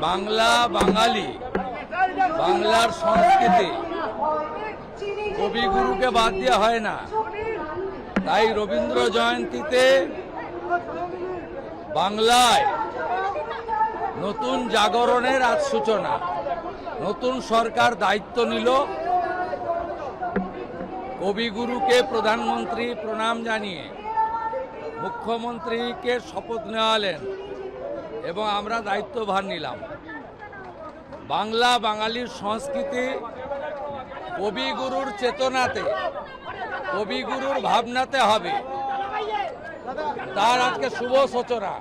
বাংলা বাঙালি বাংলার সংস্কৃতি কবিগুরুকে বাদ দেওয়া হয় না। তাই রবীন্দ্র জয়ন্তীতে বাংলায় নতুন জাগরণের আজ সূচনা। নতুন সরকার দায়িত্ব নিল। কবিগুরুকে প্রধানমন্ত্রী প্রণাম জানিয়ে মুখ্যমন্ত্রীকে শপথ নেওয়ালেন এবং আমরা দায়িত্বভার নিলাম। বাংলা বাঙালির সংস্কৃতি কবিগুরুর চেতনাতে, কবিগুরুর ভাবনাতে হবে, তার আজকে শুভ সূচনা।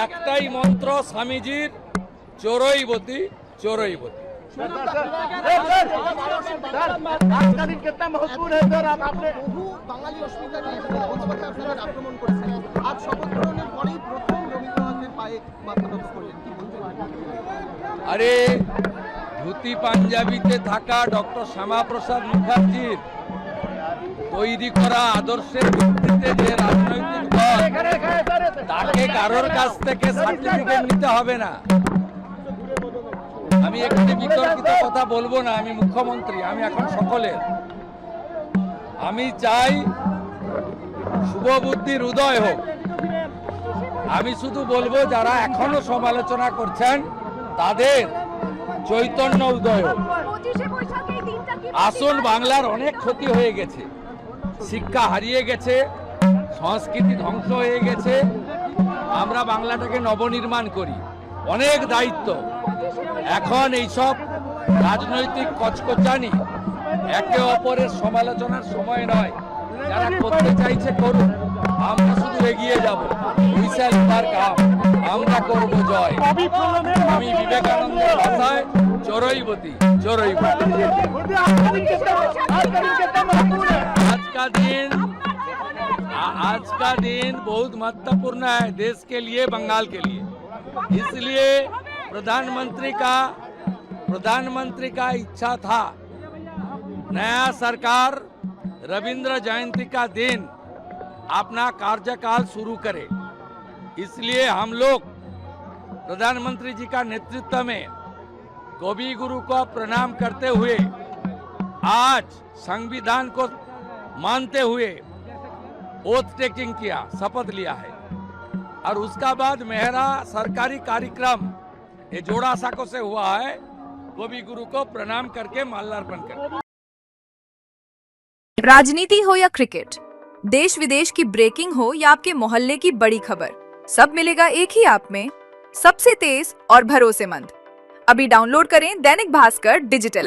একটাই মন্ত্র স্বামীজির, চোরইবতী চোরইবতী। আরে ধুতি পাঞ্জাবিতে থাকা ডক্টর শ্যামাপ্রসাদ মুখার্জির তৈরি করা আদর্শের ভিত্তিতে যে রাজনৈতিক দল, তাকে কারোর কাছ থেকে সার্টিফিকেট নিতে হবে না। আমি একটি বিতর্কিত কথা বলবো না, আমি মুখ্যমন্ত্রী, আমি এখন সকলের। আমি চাই শুভবুদ্ধির উদয় হোক। আমি শুধু বলবো যারা এখনো সমালোচনা করছেন তাদের চৈতন্য উদয় হোক। আসুন, বাংলার অনেক ক্ষতি হয়ে গেছে, শিক্ষা হারিয়ে গেছে, সংস্কৃতি ধ্বংস হয়ে গেছে। আমরা বাংলাটাকে নবনির্মাণ করি, অনেক দায়িত্ব। এখন এইসব রাজনৈতিক কচকচানি, একে অপরের সমালোচনার সময় নয়। যারা করতে চাইছে করুন, আমরা শুধু এগিয়ে যাব। আমরা করব জয়। আমি বিবেকানন্দের ভাষায় চোরইবতী চোরইবতী। आज का दिन बहुत महत्वपूर्ण है देश के लिए, बंगाल के लिए। इसलिए प्रधानमंत्री का इच्छा था नया सरकार रविंद्र जयंती का दिन अपना कार्यकाल शुरू करे। इसलिए हम लोग प्रधानमंत्री जी का नेतृत्व में कवि गुरु को प्रणाम करते हुए आज संविधान को मानते हुए ओथ टेकिंग किया, शपथ लिया है। और उसका बाद मेरा सरकारी कार्यक्रम ये जोड़ा साको से हुआ है, कवि गुरु को प्रणाम करके माल्यार्पण कर। राजनीति हो या क्रिकेट, देश विदेश की ब्रेकिंग हो या आपके मोहल्ले की बड़ी खबर, सब मिलेगा एक ही ऐप में, सबसे तेज और भरोसेमंद। अभी डाउनलोड करें दैनिक भास्कर डिजिटल।